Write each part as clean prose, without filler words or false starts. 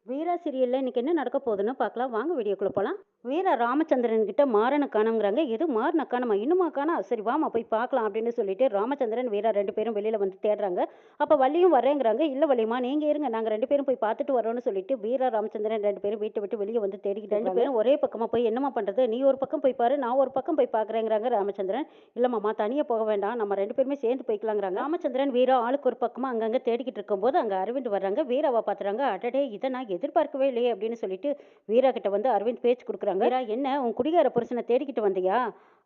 வீரா சீரியல்ல இன்னைக்கு என்ன நடக்க போகுதுன்னு பார்க்கலாம். வாங்க வீடியோக்குள்ள போலாம். வீரா ராமச்சந்திரன் கிட்ட மாறனை காணோங்கிறாங்க. எது மாறனை காணோமா? இன்னுமா காணோம்? சரி வாம்மா போய் பார்க்கலாம் அப்படின்னு சொல்லிட்டு ராமச்சந்திரன், வீரா 2 பேரும் வெளியில வந்து தேடுறாங்க. அப்ப வள்ளியும் வரேங்கிறாங்க. இல்ல வள்ளியம்மா நீங்க இருங்க, நாங்க 2 பேரும் போய் பார்த்துட்டு வரோம்னு சொல்லிட்டு வீரா, ராமச்சந்திரன் 2 பேரும் வீட்டை விட்டு வெளியே வந்து தேடிக்கிட்டு 2 பேரும் ஒரே பக்கமா போய் என்னம்மா பண்றது? நீ ஒரு பக்கம் போய் பாரு, நான் ஒரு பக்கம் போய் பார்க்குறேங்கிறாங்க ராமச்சந்திரன். இல்லம்மாம்மா தனியா போக வேண்டாம், நம்ம 2 பேருமே சேர்ந்து போய்க்கலாங்கிறாங்க. ராமச்சந்திரன், வீரா ஆளுக்கு ஒரு பக்கமா அங்கங்க தேடிக்கிட்டு இருக்கும்போது அங்க அரவிந்த் வர்றாங்க. வீராவை பார்த்துறாங்க. அடடே இதை நான் எதிர்பார்க்கவே இல்லையே அப்படின்னு சொல்லிட்டு வீரா கிட்ட வந்து அரவிந்த் பேச்சு கொடுக்குறாங்க. வீரா என்ன உன் குடிகார புருஷனை தேடிக்கிட்டு வந்தியா?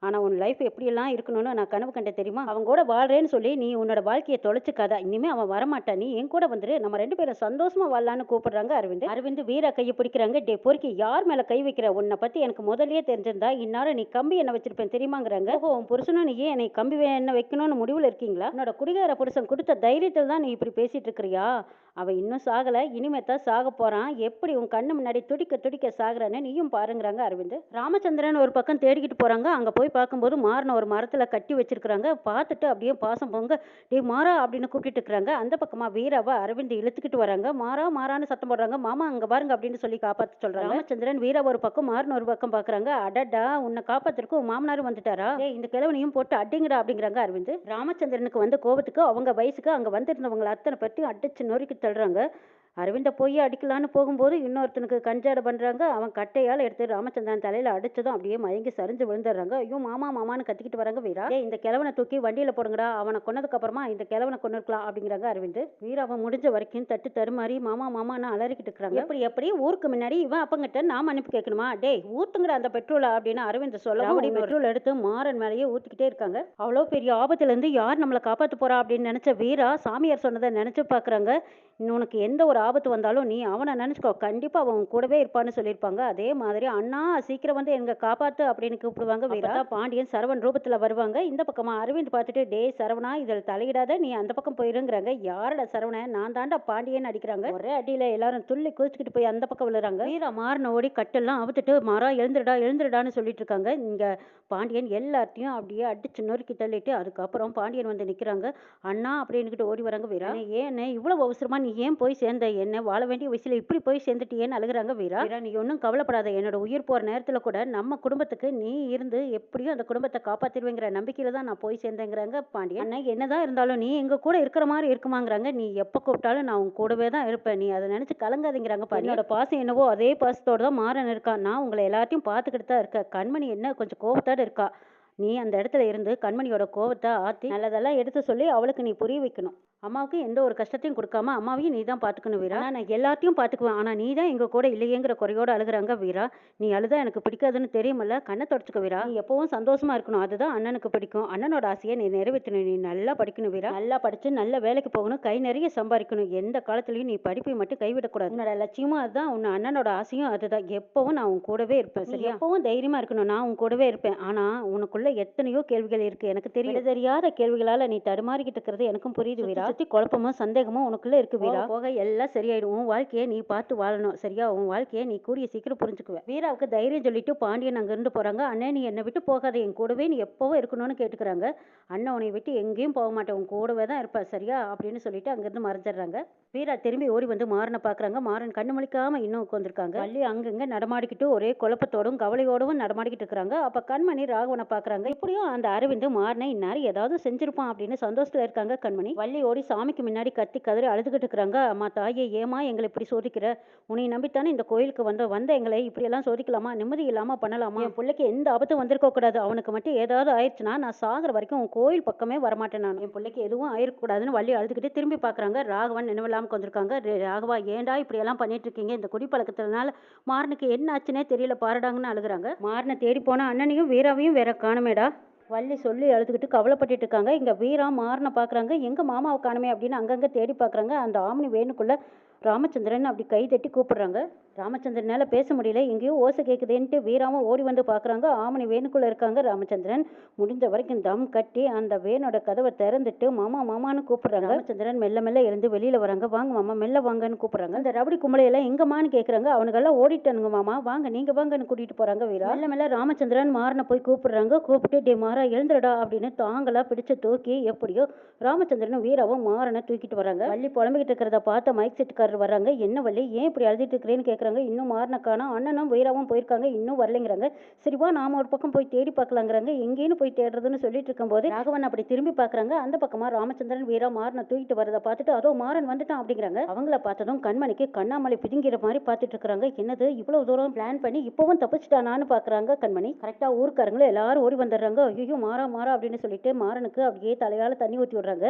ஆனா உன் லைஃப் எப்படியெல்லாம் இருக்கணும்னு நான் கனவு கண்டேன் தெரியுமா? அவங்க கூட வாழ்றேன்னு சொல்லி நீ உன்னோட வாழ்க்கையை தொலைச்சுக்காத. இனிமே அவன் வரமாட்டான், நீ என் கூட வந்துரு, நம்ம 2 பேரும் சந்தோஷமா வாழலான்னு கூப்பிடுறாங்க அரவிந்த். அரவிந்த் வீரா கையை பிடிக்கிறாங்க. டே பொறுக்கி, யார் மேல கை வைக்கிற? உன்னை பத்தி எனக்கு முதல்லயே தெரிஞ்சிருந்தா இந்நேரம் நீ கம்பி என்ன வச்சிருப்பேன் தெரியுமாங்கிறாங்க. ஓஹோ, உன் புருஷனும் நீயே என்னை கம்பி என்ன வைக்கணும்னு முடிவுல இருக்கீங்களா? உன்னோட குடிகார புருஷன் கொடுத்த தைரியத்தில் தான் நீ இப்படி பேசிட்டு இருக்கிறியா? அவன் இன்னும் சாகல, இனிமே தான் சாக போறான். எப்படி உன் கண்ணு முன்னாடி துடிக்க துடிக்க சாகுறான்னு நீயும் பாருங்கிறாங்க அரவிந்த். ராமச்சந்திரன் ஒரு பக்கம் தேடிக்கிட்டு போறாங்க. அங்க போய் பார்க்கும்போது மாறன ஒரு மரத்துல கட்டி வச்சிருக்காங்க. பார்த்துட்டு அப்படியே பாசம் பொங்க, டே மாறா அப்படின்னு கூப்பிட்டு இருக்கிறாங்க. அந்த பக்கமா வீராவை அரவிந்த் இழுத்துக்கிட்டு வராங்க. மாறா மாறான்னு சத்தம் போடுறாங்க. மாமா அங்க பாருங்க அப்படின்னு சொல்லி காப்பாத்த சொல்றாங்க. ராமச்சந்திரன் வீரா ஒரு பக்கம், மாறன ஒரு பக்கம் பாக்குறாங்க. அடடா, உன்னை காப்பாத்துறதுக்கு உன் மாமனாரும் வந்துட்டாரா? டேய் இந்த கிழவனையும் போட்டு அடிங்கடா அப்படிங்கிறாங்க அரவிந்த். ராமச்சந்திரனுக்கு வந்த கோபத்துக்கு அவங்க வயசுக்கு அங்க வந்திருந்தவங்களை அத்தனை பற்றி அடிச்சு நொறுக்கி தள்ளுறாங்க. அரவிந்த போய் அடிக்கலான்னு போகும்போது இன்னொருத்தனுக்கு கஞ்சாடை பண்றாங்க. அவன் கட்டையால் எடுத்து ராமச்சந்திரன் தலையில அடிச்சதும் அப்படியே மயங்கி சரிஞ்சு விழுந்துடுறாங்க. ஐயோ மாமா மாமான்னு கத்திக்கிட்டு வராங்க வீரா. இந்த கிழவனை தூக்கி வண்டியில போடுங்கடா, அவனை கொன்னதுக்கு அப்புறமா இந்த கிழவனை கொண்டு இருக்கலாம் அப்படிங்கிறாங்க அரவிந்த். வீரா அவன் முடிஞ்ச வரைக்கும் தட்டு தருமாறி மாமா மாமான்னு அலறிக்கிட்டு இருக்கிறாங்க. எப்படி எப்படி ஊருக்கு முன்னாடி இவன் அப்பங்கிட்ட நான் மன்னிப்பு கேட்கணுமா? டேய் ஊத்துங்கடா அந்த பெட்ரோலா அப்படின்னு அரவிந்த் சொல்ல பெட்ரோல் எடுத்து மாறன் மேலேயே ஊத்திக்கிட்டே இருக்காங்க. அவ்வளோ பெரிய ஆபத்துல இருந்து யார் நம்மளை காப்பாத்து போறா அப்படின்னு நினைச்ச வீரா சாமியார் சொன்னதை நினைச்சு பாக்குறாங்க. உனக்கு எந்த ஒரு ஆபத்து வந்தாலும் நீ அவனை நினச்சிக்கோ, கண்டிப்பாக அவன் கூடவே இருப்பான்னு சொல்லியிருப்பாங்க. அதே மாதிரி அண்ணா சீக்கிரம் வந்து எங்க காப்பாத்து அப்படின்னு கூப்பிடுவாங்க. வீரா பாண்டியன் சரவண் ரூபத்தில் வருவாங்க. இந்த பக்கமாக அரவிந்த் பார்த்துட்டு டே சரவணா இதில் தலையிடாத, நீ அந்த பக்கம் போயிருங்கிறாங்க. யாரோட சரவணன்? நான் தாண்டா பாண்டியன் அடிக்கிறாங்க. ஒரே அடியில் எல்லாரும் துள்ளி குதிச்சுக்கிட்டு போய் அந்த பக்கம் விழுறாங்க. வீரா மாறின ஓடி கட்டெல்லாம் அவுத்துட்டு மாறா எழுந்துடா எழுந்துடான்னு சொல்லிட்டு இருக்காங்க. இங்க பாண்டியன் எல்லாத்தையும் அப்படியே அடிச்சு நொறுக்கி தள்ளிட்டு அதுக்கப்புறம் பாண்டியன் வந்து நிற்கிறாங்க. அண்ணா அப்படின்னுக்கிட்டு ஓடி வராங்க. வீரா ஏன்னு இவ்வளவு அவசரமா நீ ஏன் போய் சேர்ந்த? என்ன வாழ வேண்டிய வயசுல இப்படி போய் சேர்ந்துட்டியேன்னு அழுகுறாங்க. வீரா நீ ஒன்றும் கவலைப்படாத, என்னோட உயிர் போற நேரத்துல கூட நம்ம குடும்பத்துக்கு நீ இருந்து எப்படியும் அந்த குடும்பத்தை காப்பாத்திடுவேங்கிற நம்பிக்கையில தான் நான் போய் சேர்ந்தேங்கிறாங்க பாண்டியன். அண்ணா என்னதான் இருந்தாலும் நீ எங்க கூட இருக்கிற மாதிரி இருக்குமாங்கிறாங்க. நீ எப்ப கூப்பிட்டாலும் நான் உன் கூடவே தான் இருப்பேன், நீ அதை நினைச்சு கலங்காதீங்கிறாங்க. என்னோட பாசம் என்னவோ அதே பாசத்தோட தான் மாறன் இருக்கான். நான் உங்களை எல்லாத்தையும் பார்த்துக்கிட்டு தான் இருக்கேன். கண்மணி என்ன கொஞ்சம் கோபத்தோட இருக்கா, நீ அந்த இடத்துல இருந்து கண்மணியோட கோவத்தை ஆற்றி நல்லதெல்லாம் எடுத்து சொல்லி அவளுக்கு நீ புரிய வைக்கணும். அம்மாவுக்கு எந்த ஒரு கஷ்டத்தையும் கொடுக்காம அம்மாவையும் நீ தான் பார்த்துக்கணும் வீரா. நான் எல்லாத்தையும் பார்த்துக்குவேன், ஆனால் நீ தான் எங்கள் கூட இல்லையேங்கிற குறையோடு அழுகுறாங்க. வீரா நீ அழுதா எனக்கு பிடிக்காதுன்னு தெரியுமில்ல, கண்ணை தொடச்சிக்க வீரா. நீ எப்பவும் சந்தோஷமா இருக்கணும், அதுதான் அண்ணனுக்கு பிடிக்கும். அண்ணனோட ஆசையை நீ நிறைவேற்றணும். நீ நல்லா படிக்கணும் வீரா, நல்லா படித்து நல்ல வேலைக்கு போகணும், கை நிறைய சம்பாதிக்கணும். எந்த காலத்துலையும் நீ படிப்பை மட்டும் கைவிடக்கூடாது. உன்னோட லட்சியமும் அதுதான், உன் அண்ணனோட ஆசையும் அதுதான். எப்பவும் நான் உன் கூடவே இருப்பேன் சரி, எப்பவும் தைரியமா இருக்கணும், நான் உன் கூடவே இருப்பேன். ஆனால் உனக்குள்ள எத்தனையோ கேள்விகள் இருக்கு, எனக்கு தெரியாத கேள்விகளால நீ தடுமாறிக்கிட்டு இருக்கிறது எனக்கும் புரியுது வீரா. சுத்தி குழப்பமும் சந்தேகமும் உனக்குள்ள இருக்கு வீரா. போக எல்லாம் சரியாயிடும். உன் வாழ்க்கையை நீ பார்த்து வாழணும் சரியா? உன் வாழ்க்கையை நீ கூடிய சீக்கிரம் புரிஞ்சுக்குவ. வீராவுக்கு தைரியம் சொல்லிட்டு பாண்டியன் அங்க இருந்து போறாங்க. அண்ணன் நீ என்னை விட்டு போகாத, என் கூடவே நீ எப்பவும் இருக்கணும்னு கேட்டுக்கிறாங்க. அண்ணன் உன்னை விட்டு எங்கேயும் போக மாட்டேன், உன் கூடவே தான் இருப்பா சரியா அப்படின்னு சொல்லிட்டு அங்கிருந்து மறைஞ்சிடுறாங்க. வீரா திரும்பி ஓடி வந்து மாறனை பாக்குறாங்க. மாறன் கண்ணு முழிக்காம இன்னும் உட்காந்துருக்காங்க. வள்ளி அங்கங்க நடமாடிக்கிட்டு ஒரே குழப்பத்தோடும் கவலையோடவும் நடமாடிக்கிட்டு இருக்கிறாங்க. அப்ப கண்மணி ராகவனை பாக்குறாங்க. இப்படியும் அந்த அரவிந்த் மாறனை இந்நேரம் ஏதாவது செஞ்சிருப்பான் அப்படின்னு சந்தோஷத்துல இருக்காங்க கண்மணி. வள்ளி ஓடி சாமிக்கு முன்னாடி கத்தி கதறி அழுதுகிட்டு இருக்கிறாங்க. அம்மா தாயே ஏமா எங்களை இப்படி சோதிக்கிற? உன்னை நம்பித்தானே இந்த கோயிலுக்கு வந்த எங்களை இப்படி எல்லாம் சோதிக்கலாமா? நிம்மதி இல்லாம பண்ணலாமா? என் பிள்ளைக்கு எந்த ஆபத்தும் வந்திருக்க கூடாது. அவனுக்கு மட்டும் ஏதாவது ஆயிடுச்சுன்னா நான் சாகிற வரைக்கும் உன் கோயில் பக்கமே வரமாட்டேன். நான் என் பிள்ளைக்கு எதுவும் ஆயிருக்கூடாதுன்னு வள்ளி அழுதுகிட்டு திரும்பி பாக்குறாங்க. ராகவன் நினைவில்லாம கொஞ்சிருக்காங்க. ராகவா ஏண்டா இப்படி எல்லாம் பண்ணிட்டு இருக்கீங்க? இந்த குடிப்பழக்கத்தினால மாறனுக்கு என்ன ஆச்சுன்னே தெரியல பாருடாங்கன்னு அழுகுறாங்க. மாறனை தேடி போன அண்ணனையும் வீராவையும் வேற காணுமேடா. வள்ளி சொல்லி அழுதுகிட்டு கவலைப்பட்டுட்டு இருக்காங்க. இங்க வீரா மாறனை பாக்குறாங்க. எங்க மாமாவை காணுமே அப்படின்னு அங்கங்க தேடி பாக்குறாங்க. அந்த ஆம்னி வேணுக்குள்ள ராமச்சந்திரன் அப்படி கை தட்டி கூப்பிடுறாங்க. ராமச்சந்திரனால பேச முடியல, எங்கேயோ ஓசை கேட்குதேன்ட்டு வீராவும் ஓடி வந்து பார்க்குறாங்க. ஆமணி வேனுக்குள்ள இருக்காங்க ராமச்சந்திரன். முடிஞ்ச வரைக்கும் தம் கட்டி அந்த வேனோட கதவை திறந்துட்டு மாமா மாமான்னு கூப்பிடுறாங்க. ராமச்சந்திரன் மெல்ல மெல்ல எழுந்து வெளியில வராங்க. வாங்க மாமா, மெல்ல வாங்கன்னு கூப்பிடுறாங்க. அந்த ரவுடி கும்பலையெல்லாம் எங்கம்மான்னு கேட்குறாங்க. அவனுங்கெல்லாம் ஓடிட்டானுங்க மாமா, வாங்க நீங்க வாங்கன்னு கூட்டிட்டு போறாங்க வீரா. மெல்ல மெல்ல ராமச்சந்திரன் மாறனை போய் கூப்பிடுறாங்க. கூப்பிட்டு டே மாறா எழுந்துடா அப்படின்னு தாங்களா பிடிச்சு தூக்கி எப்படியோ ராமச்சந்திரனும் வீராவும் மாறனை தூக்கிட்டு வராங்க. வள்ளி புலம்பிக்கிட்டு இருக்கிறத பார்த்த மைக் செட்டுக்காரர் வராங்க. என்ன வள்ளி, ஏன் இப்படி அழுதிட்டு இருக்கிறேன்னு கேட்குறாங்க. இன்னும் மாறனை காணோம், அண்ணனும் வீராவும் போயிருக்காங்க, இன்னும் வரலைங்கிறாங்க. சரிவா நாம ஒரு பக்கம் போய் தேடி பார்க்கலாங்கிறாங்க. எங்கேன்னு போய் தேடுறதுன்னு சொல்லிட்டு இருக்கும்போது ராகவன் அப்படி திரும்பி பார்க்குறாங்க. அந்த பக்கமா ராமச்சந்திரன் வீரா மாறனை தூக்கிட்டு வரதை பார்த்துட்டு அதோ மாறன் வந்துட்டான் அப்படிங்கிறாங்க. அவங்கள பார்த்ததும் கண்மணிக்கு கண்ணாமலை பிதுங்கிற மாதிரி பார்த்துட்டு இருக்கிறாங்க. என்னது இவ்வளவு தூரம் பிளான் பண்ணி இப்பவும் தப்பிச்சிட்டானான்னு பார்க்குறாங்க கண்மணி. கரெக்டாக ஊருக்காரங்களும் எல்லாரும் ஓடி வந்துடுறாங்க. ஐயோ மாறா மாறா அப்படின்னு சொல்லிட்டு மாறனுக்கு அப்படியே தலையால தண்ணி ஊற்றி விடுறாங்க.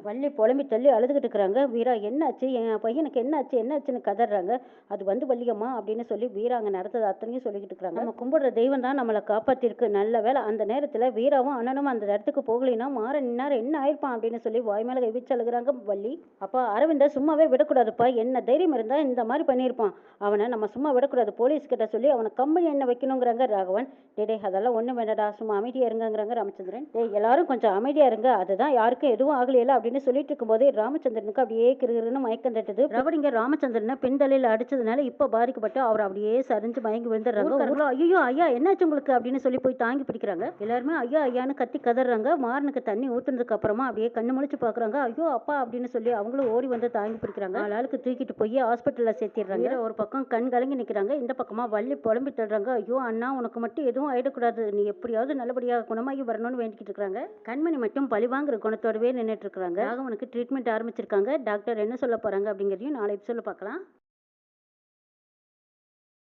வள்ளி புலம்பி தள்ளி அழுதுகிட்டு இருக்கிறாங்க. வீரா என்னாச்சு, என் பையனுக்கு என்னாச்சுன்னு கதறாங்க. அது வந்து வள்ளியம்மா அப்படின்னு சொல்லி வீரா அங்கே நடந்தது அத்தனையும் சொல்லிக்கிட்டு இருக்கிறாங்க. நம்ம கும்பிடுற தெய்வம் தான் நம்மளை காப்பாத்திருக்கு. நல்ல வேலை அந்த நேரத்தில் வீராவும் அண்ணனும் அந்த இடத்துக்கு போகலைன்னா மாறன் இன்னார் என்ன ஆயிருப்பான் அப்படின்னு சொல்லி வாய் மேலே கைவிச்சு அழுகுறாங்க வள்ளி. அப்பா அரவிந்த சும்மாவே விடக்கூடாதுப்பா, என்ன தைரியம் இருந்தா இந்த மாதிரி பண்ணியிருப்பான். அவனை நம்ம சும்மா விடக்கூடாது, போலீஸ் கிட்ட சொல்லி அவனை கம்பெனி என்ன வைக்கணுங்கிறாங்க ராகவன். டே அதெல்லாம் ஒன்றும் வேண்டாடா, சும்மா அமைதியா இருங்கிறாங்க ராமச்சந்திரன். எல்லாரும் கொஞ்சம் அமைதியா இருங்க, அதுதான் யாருக்கும் எதுவும் ஆகலையில அப்படின்னு சொல்லிட்டு இருக்கும்போதே ராமச்சந்திரனுக்கு அப்படியே கிருகிருன்னு மயக்கம் தட்டுது. ரவடிங்க ராமச்சந்திரனை பின்தலையில் அடிச்சதுனால இப்போ பாதிக்கப்பட்டு அவர் அப்படியே சரிஞ்சு மயங்கி விழுந்துடுறாங்க. ஐயோ ஐயா என்னாச்சு உங்களுக்கு அப்படின்னு சொல்லி போய் தாங்கி பிடிக்கிறாங்க. எல்லாருமே ஐயா ஐயான்னு கத்தி கதறாங்க. மாறனுக்கு தண்ணி ஊத்துனதுக்கு அப்புறமா அப்படியே கண்ணு முழிச்சு பாக்குறாங்க. ஐயோ அப்பா அப்படின்னு சொல்லி அவங்களும் ஓடி வந்து தாங்கி பிடிக்கிறாங்க. ஆளுக்கு தூக்கிட்டு போய் ஹாஸ்பிட்டல்ல சேர்த்திடுறாங்க. ஒரு பக்கம் கண் கலங்கி நிக்கிறாங்க. இந்த பக்கமா வள்ளி புலம்பி தள்ளுறாங்க. ஐயோ அண்ணா உனக்கு மட்டும் எதுவும் ஆயிடக்கூடாது, நீ எப்படியாவது நல்லபடியாக குணமாகி வரணும்னு வேண்டிக்கிட்டு இருக்காங்க. கண்மணி மட்டும் பழிவாங்கிற குணத்தோடவே நின்றுட்டு இருக்காங்க. ராகவனுக்கு ட்ரீட்மெண்ட் ஆரம்பிச்சிருக்காங்க. டாக்டர் என்ன சொல்ல போறாங்க அப்படிங்கிறதையும் நாளை எபிசோட்ல பார்க்கலாம்.